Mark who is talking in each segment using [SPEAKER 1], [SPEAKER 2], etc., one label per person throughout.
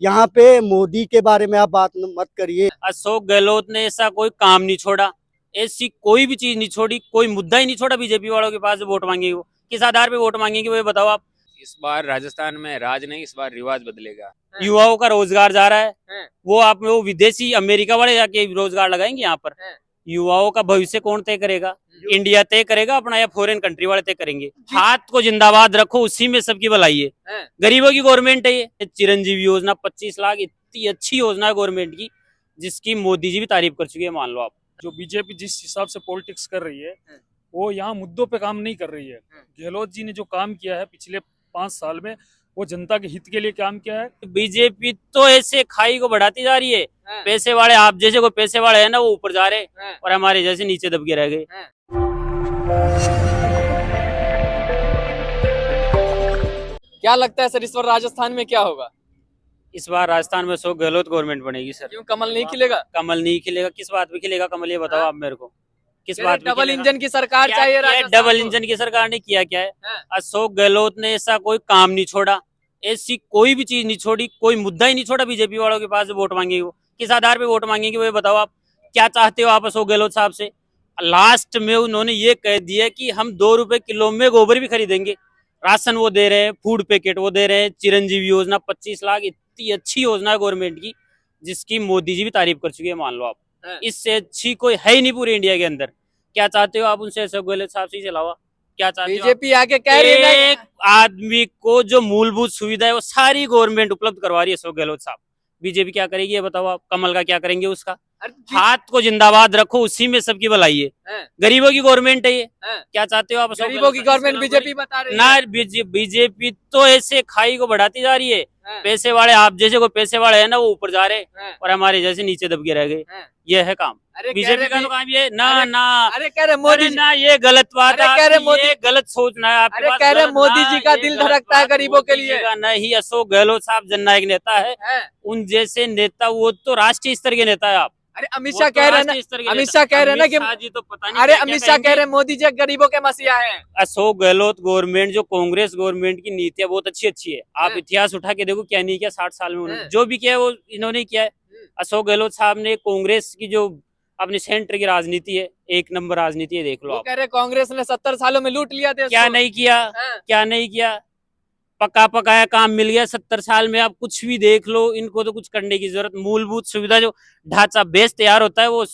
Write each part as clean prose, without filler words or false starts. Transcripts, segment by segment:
[SPEAKER 1] यहाँ पे मोदी के बारे में आप बात मत करिए।
[SPEAKER 2] अशोक गहलोत ने ऐसा कोई काम नहीं छोड़ा, ऐसी कोई भी चीज नहीं छोड़ी, कोई मुद्दा ही नहीं छोड़ा बीजेपी वालों के पास वोट मांगेंगे। वो किस आधार पे वोट मांगेंगे वो ये बताओ आप।
[SPEAKER 3] इस बार राजस्थान में राज नहीं, इस बार रिवाज बदलेगा।
[SPEAKER 2] युवाओं का रोजगार जा रहा है,
[SPEAKER 4] हैं।
[SPEAKER 2] वो आप वो विदेशी अमेरिका वाले जाके रोजगार लगाएंगे यहाँ पर।
[SPEAKER 4] हैं।
[SPEAKER 2] युवाओं का भविष्य कौन तय करेगा? इंडिया तय करेगा अपना या फॉरेन कंट्री वाले तय करेंगे? हाथ को जिंदाबाद रखो, उसी में सबकी भलाई है।
[SPEAKER 4] हैं।
[SPEAKER 2] गरीबों की गवर्नमेंट है ये। चिरंजीवी योजना 25 लाख इतनी अच्छी योजना है गवर्नमेंट की, जिसकी मोदी जी भी तारीफ कर चुके हैं, मान लो आप।
[SPEAKER 5] जो बीजेपी जिस हिसाब से पॉलिटिक्स कर रही है वो यहाँ मुद्दों पे काम नहीं कर रही है। गहलोत जी ने जो काम किया है पिछले 5 साल में, वो जनता के हित के लिए काम किया है।
[SPEAKER 2] बीजेपी तो ऐसे खाई को बढ़ाती जा रही है।
[SPEAKER 4] हैं।
[SPEAKER 2] पैसे वाले, आप जैसे कोई पैसे वाले है ना, वो ऊपर जा रहे
[SPEAKER 4] हैं।
[SPEAKER 2] और हमारे जैसे नीचे दबके रह गए।
[SPEAKER 4] क्या लगता है सर, इस बार राजस्थान में क्या होगा?
[SPEAKER 2] इस बार राजस्थान में अशोक गहलोत गवर्नमेंट बनेगी सर।
[SPEAKER 4] क्यों कमल नहीं खिलेगा?
[SPEAKER 2] कमल नहीं खिलेगा? किस बात पे खिलेगा कमल, ये बताओ
[SPEAKER 4] हाँ?
[SPEAKER 2] आप मेरे को। किस
[SPEAKER 4] कह
[SPEAKER 2] बात
[SPEAKER 4] रहे
[SPEAKER 2] पे
[SPEAKER 4] डबल
[SPEAKER 2] खिलेगा?
[SPEAKER 4] इंजन की सरकार
[SPEAKER 2] क्या
[SPEAKER 4] चाहिए
[SPEAKER 2] किया है?
[SPEAKER 4] राजस्थान
[SPEAKER 2] डबल
[SPEAKER 4] को।
[SPEAKER 2] इंजन की सरकार ने किया क्या है?
[SPEAKER 4] हाँ।
[SPEAKER 2] अशोक गहलोत ने ऐसा कोई काम नहीं छोड़ा, ऐसी कोई भी चीज नहीं छोड़ी, कोई मुद्दा ही नहीं छोड़ा बीजेपी वालों के पास वोट मांगेंगे। वो किस आधार पे वोट मांगेंगे वो ये बताओ आप। क्या चाहते हो आप अशोक गहलोत साहब से? लास्ट में उन्होंने ये कह दिया कि हम 2 रुपए किलो में गोबर भी खरीदेंगे। राशन वो दे रहे हैं, फूड पैकेट वो दे रहे हैं, चिरंजीवी योजना 25 लाख इतनी अच्छी योजना है गवर्नमेंट की, जिसकी मोदी जी भी तारीफ कर चुके हैं, मान लो आप।
[SPEAKER 4] हाँ।
[SPEAKER 2] इससे अच्छी कोई है ही नहीं पूरे इंडिया के अंदर। क्या चाहते हो आप उनसे, अशोक गहलोत साहब से चलावा? क्या चाहते हो आप?
[SPEAKER 4] बीजेपी आके कह रही है
[SPEAKER 2] एक आदमी को जो मूलभूत सुविधा है वो सारी गवर्नमेंट उपलब्ध करवा रही है अशोक गहलोत साहब। बीजेपी क्या करेगी ये बताओ आप। कमल का क्या करेंगे उसका? हाथ को जिंदाबाद रखो, उसी में सबकी भलाई है।
[SPEAKER 4] हैं।
[SPEAKER 2] गरीबों की गवर्नमेंट है ये।
[SPEAKER 4] हैं।
[SPEAKER 2] क्या चाहते हो आप अशोक
[SPEAKER 4] गरीबों की
[SPEAKER 2] गहलोत साहब?
[SPEAKER 4] गवर्नमेंट बीजेपी बता रही
[SPEAKER 2] ना,
[SPEAKER 4] है।
[SPEAKER 2] बीजेपी तो ऐसे खाई को बढ़ाती जा रही है।
[SPEAKER 4] हैं।
[SPEAKER 2] पैसे वाले, आप जैसे कोई पैसे वाले है ना, वो ऊपर जा रहे
[SPEAKER 4] हैं।
[SPEAKER 2] और हमारे जैसे नीचे दबके रह गए।
[SPEAKER 4] हैं।
[SPEAKER 2] ये है काम
[SPEAKER 4] अरे कह
[SPEAKER 2] बीजेपी
[SPEAKER 4] रहे
[SPEAKER 2] का। तो काम ये ना
[SPEAKER 4] अरे-
[SPEAKER 2] ना
[SPEAKER 4] अरे कह रहे मोदी
[SPEAKER 2] अरे ना, ये गलत बात
[SPEAKER 4] अरे
[SPEAKER 2] है
[SPEAKER 4] कह रहे
[SPEAKER 2] आपकी,
[SPEAKER 4] मोदी-
[SPEAKER 2] ये गलत सोचना है आपके
[SPEAKER 4] अरे
[SPEAKER 2] पास,
[SPEAKER 4] कह रहे
[SPEAKER 2] गलत
[SPEAKER 4] मोदी
[SPEAKER 2] ना,
[SPEAKER 4] जी का
[SPEAKER 2] ये
[SPEAKER 4] दिल
[SPEAKER 2] गलत
[SPEAKER 4] धड़कता है
[SPEAKER 2] बात
[SPEAKER 4] गरीबों के
[SPEAKER 2] मोदी
[SPEAKER 4] लिए।
[SPEAKER 2] जी का नहीं। अशोक गहलोत साहब जननायक नेता है।
[SPEAKER 4] हैं।
[SPEAKER 2] उन जैसे नेता वो तो राष्ट्रीय स्तर के नेता है आप।
[SPEAKER 4] अरे अमित
[SPEAKER 2] वो
[SPEAKER 4] शाह
[SPEAKER 2] तो
[SPEAKER 4] कह रहे हैं
[SPEAKER 2] राष्ट्रीय स्तर के
[SPEAKER 4] ना, अमित
[SPEAKER 2] नेता-
[SPEAKER 4] शाह कह रहे हैं ना कि
[SPEAKER 2] अमित शाह जी तो पता नहीं
[SPEAKER 4] अरे
[SPEAKER 2] क्या-क्या
[SPEAKER 4] अमित शाह
[SPEAKER 2] कहेंगे।
[SPEAKER 4] कह रहे हैं मोदी जी गरीबों के मसीहा हैं।
[SPEAKER 2] अशोक गहलोत गवर्नमेंट, जो कांग्रेस गवर्नमेंट की नीतियां बहुत अच्छी अच्छी है। आप
[SPEAKER 4] हैं।
[SPEAKER 2] इतिहास उठा के देखो, क्या नहीं किया 60 साल में उन्होंने।
[SPEAKER 4] हैं।
[SPEAKER 2] जो भी किया है वो इन्होंने किया है। अशोक गहलोत साहब ने कांग्रेस की जो अपनी सेंटर की राजनीति है, 1 नंबर राजनीति है, देख लो
[SPEAKER 4] वो
[SPEAKER 2] आप।
[SPEAKER 4] कह रहे कांग्रेस ने 70 सालों में लूट लिया देश
[SPEAKER 2] क्या
[SPEAKER 4] को।
[SPEAKER 2] नहीं किया?
[SPEAKER 4] हैं।
[SPEAKER 2] क्या नहीं किया? पका पकाया काम मिल गया 70 साल में। आप कुछ भी देख लो, इनको तो कुछ करने की जरूरत। मूलभूत सुविधा जो ढांचा बेस तैयार होता है वो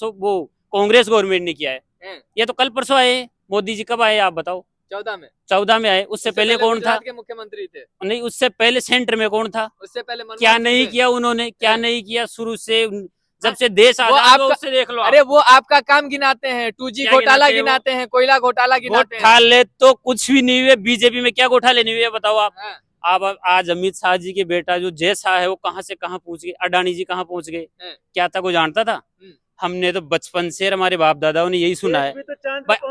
[SPEAKER 2] कांग्रेस गवर्नमेंट ने किया है।
[SPEAKER 4] हैं।
[SPEAKER 2] ये तो कल परसों आए। मोदी जी कब आए आप बताओ?
[SPEAKER 4] 14 में।
[SPEAKER 2] 14 में आए। उससे पहले कौन था?
[SPEAKER 4] गुजरात के मुख्यमंत्री थे।
[SPEAKER 2] नहीं, उससे पहले सेंटर में कौन था?
[SPEAKER 4] उससे पहले मनमोहन
[SPEAKER 2] क्या
[SPEAKER 4] सिंह
[SPEAKER 2] नहीं
[SPEAKER 4] थे।
[SPEAKER 2] किया उन्होंने? क्या
[SPEAKER 4] हैं।
[SPEAKER 2] नहीं किया शुरू से? जब से देश
[SPEAKER 4] वो
[SPEAKER 2] आजाद हुआ
[SPEAKER 4] आपका-
[SPEAKER 2] उससे देख लो आप।
[SPEAKER 4] अरे वो आपका काम गिनाते हैं, 2G
[SPEAKER 2] क्या
[SPEAKER 4] घोटाला
[SPEAKER 2] गिनाते हैं वो?
[SPEAKER 4] गिनाते हैं, कोयला घोटाला गिनाते हैं।
[SPEAKER 2] घोटाले तो कुछ भी नहीं हुए। बीजेपी में क्या घोटाले नहीं हुए बताओ आप।
[SPEAKER 4] हाँ।
[SPEAKER 2] आप आज अमित शाह जी के बेटा जो जैसा है वो कहाँ से कहाँ पहुंच गए। अडानी जी कहाँ पहुंच गए?
[SPEAKER 4] हैं।
[SPEAKER 2] क्या था कोई जानता था? हमने तो बचपन से हमारे बाप दादाओं ने यही सुना है।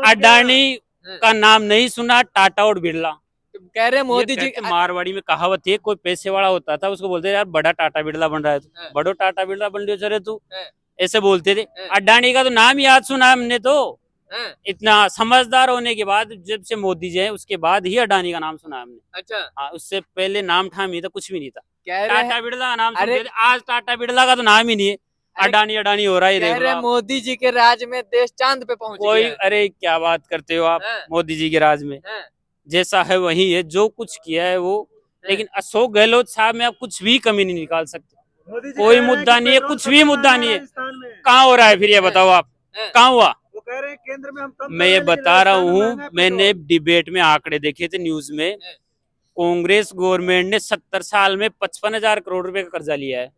[SPEAKER 2] अडानी
[SPEAKER 4] हैं।
[SPEAKER 2] का नाम नहीं सुना, टाटा और बिरला।
[SPEAKER 4] कह रहे हैं मोदी
[SPEAKER 2] ये
[SPEAKER 4] जी
[SPEAKER 2] कहते मारवाड़ी में कहावत है, कोई पैसे वाला होता था उसको बोलते थे यार बड़ा टाटा बिरला बन रहा है तू,
[SPEAKER 4] हैं।
[SPEAKER 2] बड़ो टाटा बिरला बन रहे चले तू,
[SPEAKER 4] हैं।
[SPEAKER 2] ऐसे बोलते थे।
[SPEAKER 4] हैं।
[SPEAKER 2] अडानी का तो नाम याद सुना हमने तो।
[SPEAKER 4] हैं।
[SPEAKER 2] इतना समझदार होने के बाद, जब से मोदी जी है उसके बाद ही अडानी का नाम सुना हमने।
[SPEAKER 4] अच्छा
[SPEAKER 2] हाँ, उससे पहले नाम ठाम ही था, कुछ भी नहीं था।
[SPEAKER 4] कह रहे
[SPEAKER 2] टाटा
[SPEAKER 4] हैं
[SPEAKER 2] बिरला का नाम
[SPEAKER 4] अरे-
[SPEAKER 2] सुनते थे। आज टाटा बिरला का तो नाम ही नहीं है।
[SPEAKER 4] अरे-
[SPEAKER 2] अडानी अडानी हो रहा है, ये
[SPEAKER 4] कह
[SPEAKER 2] देख
[SPEAKER 4] रहे
[SPEAKER 2] लो
[SPEAKER 4] हैं
[SPEAKER 2] आप।
[SPEAKER 4] मोदी जी के राज में देश चांद पे पहुंच
[SPEAKER 2] कोई,
[SPEAKER 4] गया है।
[SPEAKER 2] अरे क्या बात करते हो आप।
[SPEAKER 4] हैं।
[SPEAKER 2] मोदी जी के राज में
[SPEAKER 4] हैं।
[SPEAKER 2] जैसा है वही है, जो कुछ किया है वो। लेकिन अशोक गहलोत साहब में आप कुछ भी कमी नहीं निकाल सकते। कोई मुद्दा नहीं है, कुछ भी मुद्दा नहीं है। कहाँ हो रहा है फिर ये बताओ आप?
[SPEAKER 4] हैं।
[SPEAKER 2] कहाँ हुआ?
[SPEAKER 1] वो कह रहे हैं केंद्र में हम कम
[SPEAKER 2] मैं ये बता रहा हूँ, मैंने डिबेट में आंकड़े देखे थे न्यूज में। कांग्रेस गवर्नमेंट ने 70 साल में 55,000 करोड़ रुपए का कर्जा लिया है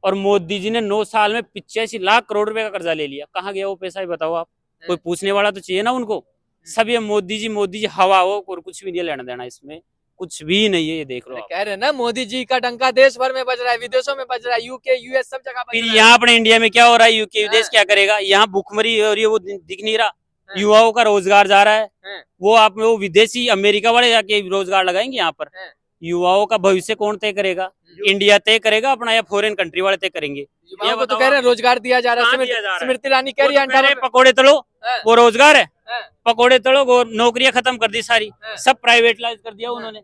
[SPEAKER 2] और मोदी जी ने 9 साल में 85 लाख करोड़ रुपए का कर्जा ले लिया। कहाँ गया वो पैसा, ये बताओ आप। कोई पूछने वाला तो चाहिए ना उनको। सब ये मोदी जी हवा हो, और कुछ भी नहीं लेना देना इसमें, कुछ भी नहीं है, ये देख लो आप।
[SPEAKER 4] कह रहे हैं ना मोदी जी का डंका देश भर में बज रहा है, विदेशों में बज रहा है, यूके यूएस सब जगह बज
[SPEAKER 2] फिर
[SPEAKER 4] रहा है।
[SPEAKER 2] यहाँ अपने इंडिया में क्या हो रहा है? यूके विदेश
[SPEAKER 4] हाँ।
[SPEAKER 2] क्या करेगा? यहाँ भूखमरी हो रही है, वो दिख नहीं रहा।
[SPEAKER 4] हाँ।
[SPEAKER 2] युवाओं का रोजगार जा रहा है,
[SPEAKER 4] हाँ।
[SPEAKER 2] वो विदेशी अमेरिका वाले जाके रोजगार लगाएंगे यहाँ पर।
[SPEAKER 4] हाँ।
[SPEAKER 2] युवाओं का भविष्य कौन तय करेगा? इंडिया तय करेगा अपना या फॉरेन कंट्री वाले तय करेंगे?
[SPEAKER 4] युवाओं को तो
[SPEAKER 2] बताओ
[SPEAKER 4] कह रहे हैं
[SPEAKER 2] आप।
[SPEAKER 4] रोजगार दिया जा रहा है।
[SPEAKER 2] कहाँ दिया जा रहा है?
[SPEAKER 4] स्मृति ईरानी कह
[SPEAKER 2] वो
[SPEAKER 4] रही है
[SPEAKER 2] तो कह रहे
[SPEAKER 4] 98
[SPEAKER 2] पकोड़े तलो,
[SPEAKER 4] हाँ।
[SPEAKER 2] वो रोजगार है।
[SPEAKER 4] हाँ।
[SPEAKER 2] पकोड़े तलो, नौकरियां खत्म कर दी सारी,
[SPEAKER 4] हाँ।
[SPEAKER 2] सब प्राइवेटलाइज कर दिया उन्होंने।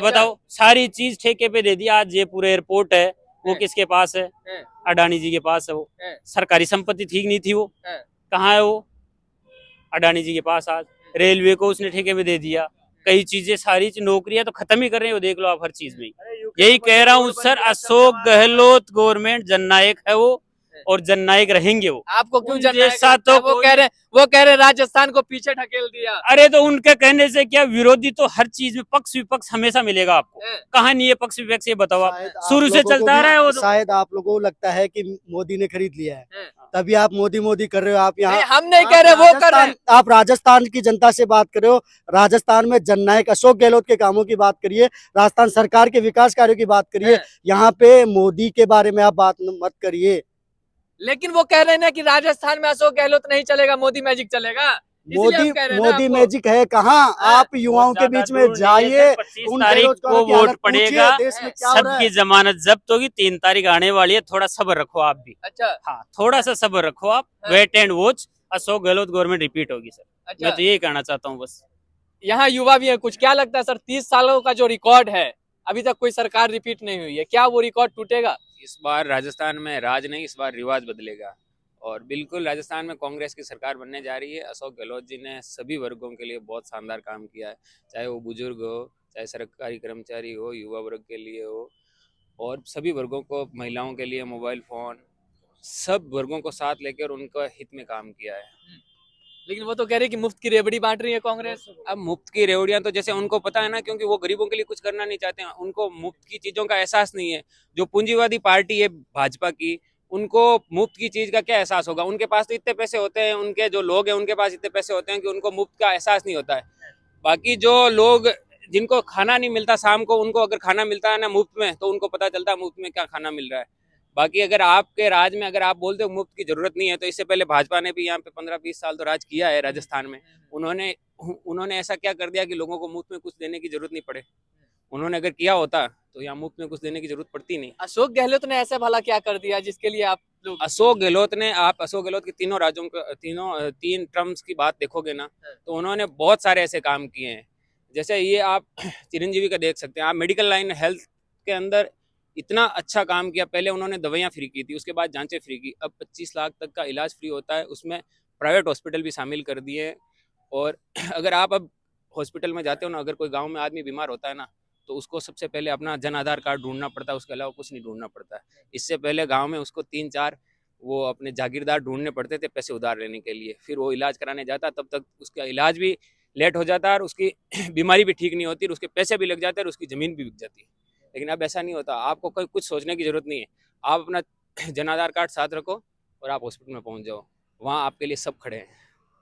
[SPEAKER 2] बताओ, सारी चीज ठेके पे दे दी। आज जयपुर एयरपोर्ट है, वो किसके पास है?
[SPEAKER 4] हैं।
[SPEAKER 2] अडानी जी के पास है वो।
[SPEAKER 4] हैं।
[SPEAKER 2] सरकारी संपत्ति ठीक नहीं थी वो।
[SPEAKER 4] हैं।
[SPEAKER 2] कहाँ है वो? अडानी जी के पास आज। रेलवे को उसने ठेके में दे दिया। कई चीजें सारी नौकरियां तो खत्म ही कर रहे हो, देख लो आप हर चीज में। यही कह रहा हूँ सर, अशोक गहलोत गवर्नमेंट जननायक है वो, और जननायक रहेंगे वो।
[SPEAKER 4] आपको क्यों
[SPEAKER 2] उन
[SPEAKER 4] जननायक
[SPEAKER 2] जैसा
[SPEAKER 4] लगता है?
[SPEAKER 2] तो
[SPEAKER 4] वो कह रहे राजस्थान को पीछे ढकेल दिया।
[SPEAKER 2] अरे तो उनके कहने से क्या, विरोधी तो हर चीज में पक्ष विपक्ष हमेशा मिलेगा आपको।
[SPEAKER 4] हैं।
[SPEAKER 2] कहाँ नहीं है पक्ष विपक्ष, ये बताओ आप।
[SPEAKER 1] शायद आप
[SPEAKER 2] शुरू से
[SPEAKER 1] लोगों को
[SPEAKER 2] चलता आ
[SPEAKER 1] भी-
[SPEAKER 2] रहा है वो तो।
[SPEAKER 1] शायद आप लोगों को लगता है कि मोदी ने खरीद लिया है,
[SPEAKER 4] हैं।
[SPEAKER 1] तभी आप मोदी मोदी कर रहे हो। आप
[SPEAKER 4] नहीं,
[SPEAKER 1] यहाँ
[SPEAKER 4] हम नहीं कह रहे, वो कर रहे हैं।
[SPEAKER 1] आप राजस्थान की जनता से बात कर रहे हो। राजस्थान में जननायक अशोक गहलोत के कामों की बात करिए, राजस्थान सरकार के विकास कार्यों की बात करिए।
[SPEAKER 4] हैं।
[SPEAKER 1] यहाँ पे मोदी के बारे में आप बात मत करिए।
[SPEAKER 4] लेकिन वो कह रहे हैं ना कि राजस्थान में अशोक गहलोत नहीं चलेगा, मोदी मैजिक चलेगा। इसलिए
[SPEAKER 1] मोदी
[SPEAKER 4] हम कह रहे हैं ना
[SPEAKER 1] मोदी
[SPEAKER 4] आपको।
[SPEAKER 1] मैजिक है कहाँ? आप युवाओं के बीच में जाइए,
[SPEAKER 2] 25
[SPEAKER 1] उन
[SPEAKER 2] तारीख
[SPEAKER 1] बेरोजगारों
[SPEAKER 2] को
[SPEAKER 1] की
[SPEAKER 2] वोट
[SPEAKER 1] हालत पूछिए,
[SPEAKER 2] पड़ेगा,
[SPEAKER 1] देश में क्या हो रहा
[SPEAKER 2] सबकी
[SPEAKER 1] है।
[SPEAKER 2] जमानत जब्त होगी। 3 तारीख आने वाली है, थोड़ा सब्र रखो आप भी।
[SPEAKER 4] अच्छा
[SPEAKER 2] हाँ, थोड़ा सा सब्र रखो आप,
[SPEAKER 4] हाँ।
[SPEAKER 2] Wait and watch. Ashok Gehlot government repeat होगी सर।
[SPEAKER 4] अच्छा।
[SPEAKER 2] मैं तो यही कहना चाहता हूँ बस।
[SPEAKER 4] यहाँ युवा भी है कुछ, क्या लगता है सर 30 सालों का जो रिकॉर्ड है, अभी तक कोई सरकार रिपीट नहीं हुई है, क्या वो रिकॉर्ड टूटेगा?
[SPEAKER 3] इस बार राजस्थान में राज नहीं, इस बार रिवाज बदलेगा। और बिल्कुल राजस्थान में कांग्रेस की सरकार बनने जा रही है। अशोक गहलोत जी ने सभी वर्गों के लिए बहुत शानदार काम किया है, चाहे वो बुजुर्ग हो, चाहे सरकारी कर्मचारी हो, युवा वर्ग के लिए हो, और सभी वर्गों को, महिलाओं के लिए मोबाइल फ़ोन, सब वर्गों को साथ लेकर उनका हित में काम किया है।
[SPEAKER 4] लेकिन वो तो कह रहे हैं कि मुफ्त की रेवड़ी बांट रही है कांग्रेस।
[SPEAKER 3] अब मुफ्त की रेवड़ियां तो जैसे उनको पता है ना, क्योंकि वो गरीबों के लिए कुछ करना नहीं चाहते हैं, उनको मुफ्त की चीज़ों का एहसास नहीं है। जो पूंजीवादी पार्टी है भाजपा की, उनको मुफ्त की चीज़ का क्या एहसास होगा? उनके पास तो इतने पैसे होते हैं, उनके जो लोग हैं उनके पास इतने पैसे होते हैं कि उनको मुफ्त का एहसास नहीं होता है। बाकी जो लोग जिनको खाना नहीं मिलता शाम को, उनको अगर खाना मिलता है ना मुफ्त में, तो उनको पता चलता है मुफ्त में क्या खाना मिल रहा है। बाकी अगर आपके राज में अगर आप बोलते हो मुफ्त की जरूरत नहीं है, तो इससे पहले भाजपा ने भी यहाँ पे 15-20 साल तो राज किया है राजस्थान में। उन्होंने ऐसा क्या कर दिया कि लोगों को मुफ्त में कुछ देने की जरूरत नहीं पड़े? उन्होंने अगर किया होता तो यहाँ मुफ्त में कुछ देने की जरूरत पड़ती नहीं।
[SPEAKER 4] अशोक गहलोत ने ऐसा भला क्या कर दिया जिसके लिए आप लोग?
[SPEAKER 3] अशोक गहलोत ने, आप अशोक गहलोत के तीनों राज्यों का तीन टर्म्स की बात देखोगे ना, तो उन्होंने बहुत सारे ऐसे काम किए हैं। जैसे ये आप चिरंजीवी का देख सकते हैं, आप मेडिकल लाइन हेल्थ के अंदर इतना अच्छा काम किया। पहले उन्होंने दवाइयाँ फ्री की थी, उसके बाद जांचें फ्री की, अब 25 लाख तक का इलाज फ्री होता है। उसमें प्राइवेट हॉस्पिटल भी शामिल कर दिए हैं। और अगर आप अब हॉस्पिटल में जाते हो ना, अगर कोई गाँव में आदमी बीमार होता है ना, तो उसको सबसे पहले अपना जन आधार कार्ड ढूंढना पड़ता है, उसके अलावा कुछ नहीं ढूंढना पड़ता है। इससे पहले गांव में उसको 3-4 वो अपने जागीरदार ढूंढने पड़ते थे पैसे उधार लेने के लिए, फिर वो इलाज कराने जाता, तब तक उसका इलाज भी लेट हो जाता है और उसकी बीमारी भी ठीक नहीं होती, और उसके पैसे भी लग जाते हैं और उसकी ज़मीन भी बिक जाती है। लेकिन अब ऐसा नहीं होता, आपको कोई कुछ सोचने की ज़रूरत नहीं है। आप अपना जन आधार कार्ड साथ रखो और आप हॉस्पिटल में पहुँच जाओ, वहाँ आपके लिए सब खड़े हैं।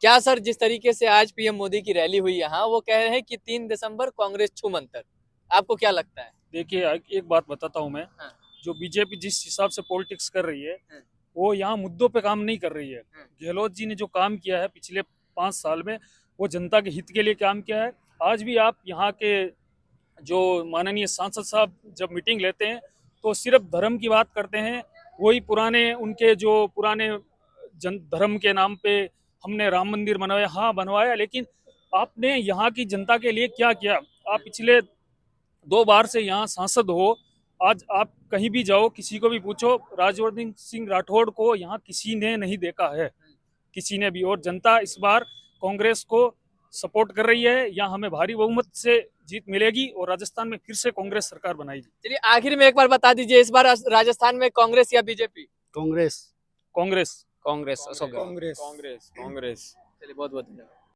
[SPEAKER 4] क्या सर, जिस तरीके से आज पीएम मोदी की रैली हुई यहाँ, वो कह रहे हैं कि 3 दिसंबर कांग्रेस छू मंतर, आपको क्या लगता है?
[SPEAKER 5] देखिए एक बात बताता हूँ मैं,
[SPEAKER 4] हाँ।
[SPEAKER 5] जो बीजेपी जिस हिसाब से पॉलिटिक्स कर रही है,
[SPEAKER 4] हाँ।
[SPEAKER 5] वो यहाँ मुद्दों पे काम नहीं कर रही है।
[SPEAKER 4] हाँ।
[SPEAKER 5] गहलोत जी ने जो काम किया है पिछले 5 साल में, वो जनता के हित के लिए काम किया है। आज भी आप यहाँ के जो माननीय सांसद साहब जब मीटिंग लेते हैं, तो सिर्फ धर्म की बात करते हैं। वही पुराने उनके जो पुराने धर्म के नाम पे हमने राम मंदिर बनवाया, हाँ बनवाया, लेकिन आपने यहाँ की जनता के लिए क्या किया? आप पिछले 2 बार से यहाँ सांसद हो। आज आप कहीं भी जाओ, किसी को भी पूछो, राज्यवर्धन सिंह राठौड़ को यहाँ किसी ने नहीं देखा है, किसी ने भी। और जनता इस बार कांग्रेस को सपोर्ट कर रही है। यहाँ हमें भारी बहुमत से जीत मिलेगी और राजस्थान में फिर से कांग्रेस सरकार बनाएगी।
[SPEAKER 4] चलिए आखिर में एक बार बता दीजिए, इस बार राजस्थान में कांग्रेस या बीजेपी?
[SPEAKER 1] कांग्रेस
[SPEAKER 5] कांग्रेस
[SPEAKER 3] कांग्रेस, अशोक गहलोत।
[SPEAKER 1] कांग्रेस
[SPEAKER 4] चलिए बहुत बहुत धन्यवाद।